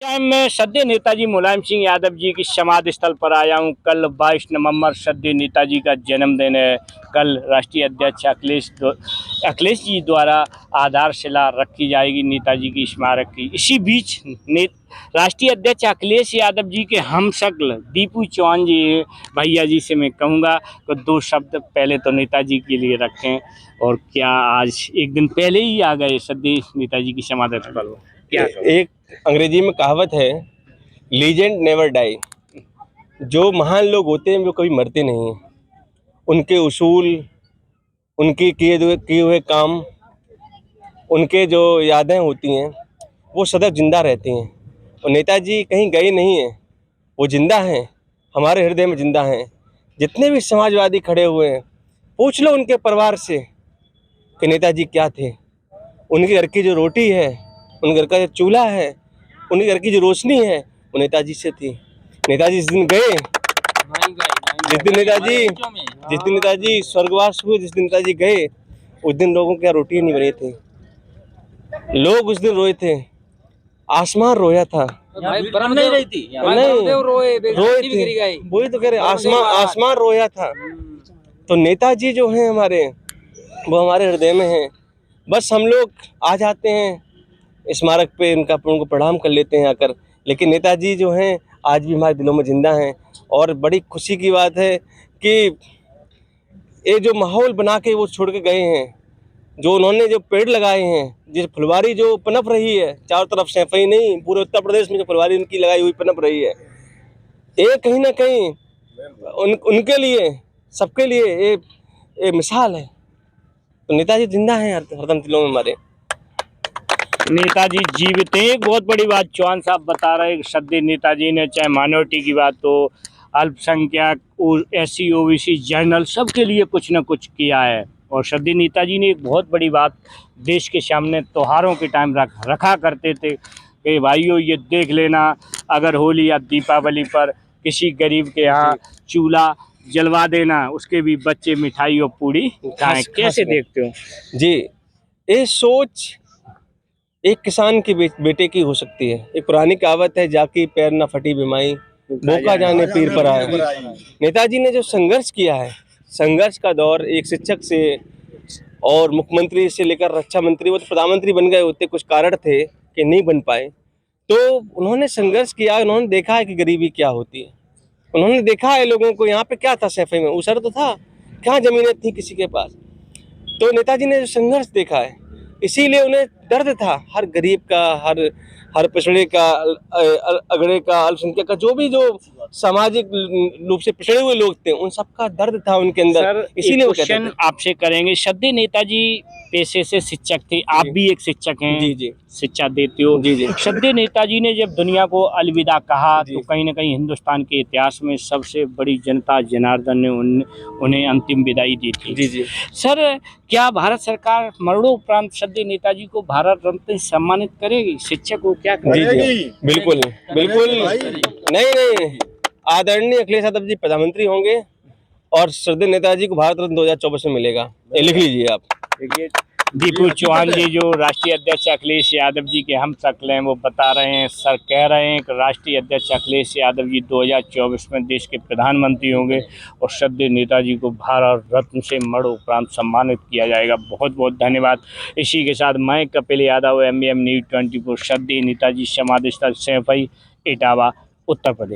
Time में श्रद्धेय नेताजी मुलायम सिंह यादव जी की समाधि स्थल पर आया हूँ। कल 22 नवंबर श्रद्धेय नेताजी का जन्मदिन है। कल राष्ट्रीय अध्यक्ष अखिलेश जी द्वारा आधारशिला रखी जाएगी नेताजी की स्मारक की। इसी बीच राष्ट्रीय अध्यक्ष अखिलेश यादव जी के हमशक्ल दीपू चौहान जी भैया जी से मैं कहूँगा तो दो शब्द पहले तो नेताजी के लिए रखें। और क्या आज एक दिन पहले ही आ गए श्रद्धेय नेताजी की समाधि स्थल? क्या एक अंग्रेजी में कहावत है, लीजेंड नेवर डाई। जो महान लोग होते हैं वो कभी मरते नहीं हैं। उनके उसूल, उनके किए हुए काम, उनके जो यादें होती हैं वो सदैव जिंदा रहती हैं। और नेताजी कहीं गए नहीं हैं, वो जिंदा हैं, हमारे हृदय में जिंदा हैं। जितने भी समाजवादी खड़े हुए हैं, पूछ लो उनके परिवार से कि नेताजी क्या थे। उनके घर की जो रोटी है, उनके घर का जो चूल्हा है, उनके घर की जो रोशनी है, वो नेताजी से थी। नेताजी जिस दिन गए, जिस दिन नेताजी स्वर्गवास हुए, जिस दिन नेताजी गए, उस दिन लोगों के यहाँ रोटी नहीं बनी थी। लोग उस दिन रोए थे, आसमान रोया था। नहीं रही थी, नहीं रोए थे, वही तो कह रहे, आसमान रोया था। तो नेताजी जो हैं हमारे, वो हमारे हृदय में हैं। बस हम लोग आ जाते हैं स्मारक पे, उनको प्रणाम कर लेते हैं आकर। लेकिन नेताजी जो हैं आज भी हमारे दिलों में जिंदा हैं। और बड़ी खुशी की बात है कि ये जो माहौल बना के वो छोड़ के गए हैं, जो उन्होंने जो पेड़ लगाए हैं, जिस फुलवारी जो पनप रही है चारों तरफ, सैफई नहीं पूरे उत्तर प्रदेश में जो फुलवारी उनकी लगाई हुई पनप रही है, ये कहीं ना कहीं उनके लिए, सबके लिए ये मिसाल है। तो नेताजी जिंदा हैं हरदम दिलों में हमारे। नेताजी जीवित हैं, एक बहुत बड़ी बात चौहान साहब बता रहे हैं। श्रद्धेय नेताजी ने चाहे माइनॉरिटी की बात हो, अल्पसंख्यक, SC OBC जनरल, सबके लिए कुछ न कुछ किया है। और श्रद्धेय नेताजी ने एक बहुत बड़ी बात देश के सामने त्योहारों के टाइम रखा करते थे कि भाइयों ये देख लेना, अगर होली या दीपावली पर किसी गरीब के यहाँ चूल्हा जलवा देना, उसके भी बच्चे मिठाई और पूड़ी खाएं। कैसे देखते हो जी? ये सोच एक किसान के बेटे की हो सकती है। एक पुरानी कहावत है, जाकी पैर ना फटी बीमाई, बोका जाने पीर पर आए। नेताजी ने जो संघर्ष किया है, संघर्ष का दौर, एक शिक्षक से और मुख्यमंत्री से लेकर रक्षा मंत्री, वो तो प्रधानमंत्री बन गए होते, कुछ कारण थे कि नहीं बन पाए। तो उन्होंने संघर्ष किया, उन्होंने देखा है कि गरीबी क्या होती है, उन्होंने देखा है लोगों को। यहाँ पे क्या था, सैफई में उसर तो था, क्या जमीनें थी किसी के पास। तो नेताजी ने जो संघर्ष देखा है, इसीलिए उन्हें दर्द था हर गरीब का, हर पिछड़े का, अगड़े का, अल्पसंख्यक का, जो भी जो सामाजिक रूप से पिछड़े हुए लोग थे, उन सबका दर्द था उनके अंदर। इसीलिए क्वेश्चन आपसे करेंगे। श्रद्धेय नेताजी पेशे से शिक्षक थे, आप भी एक शिक्षक हैं। जी जी, शिक्षा देते हो। जी जी। श्रद्धेय नेताजी ने जब दुनिया को अलविदा कहा तो कहीं ना कहीं हिंदुस्तान के इतिहास में सबसे बड़ी जनता जनार्दन ने उन्हें अंतिम विदाई दी थी। जी जी सर, क्या भारत सरकार मरणोपरांत श्रद्धेय नेताजी को भारत रत्न से सम्मानित करेगी? शिक्षक को क्या करेगी? जी जी, बिल्कुल बिल्कुल। नहीं, आदरणीय अखिलेश यादव जी प्रधानमंत्री होंगे और श्रद्धेय नेताजी को भारत रत्न 2024 में मिलेगा। लिख लीजिए आप। देखिए, दीपू चौहान जी जो राष्ट्रीय अध्यक्ष अखिलेश यादव जी के हम शक्ल हैं, वो बता रहे हैं, सर कह रहे हैं कि राष्ट्रीय अध्यक्ष अखिलेश यादव जी 2024 में देश के प्रधानमंत्री होंगे और श्रद्धेय नेताजी को भारत रत्न से मरणोपरांत सम्मानित किया जाएगा। बहुत बहुत धन्यवाद। इसी के साथ मैं कपिल यादव, MBM News 24, श्रद्धेय नेताजी समाधि स्थल सैफई, इटावा, उत्तर प्रदेश।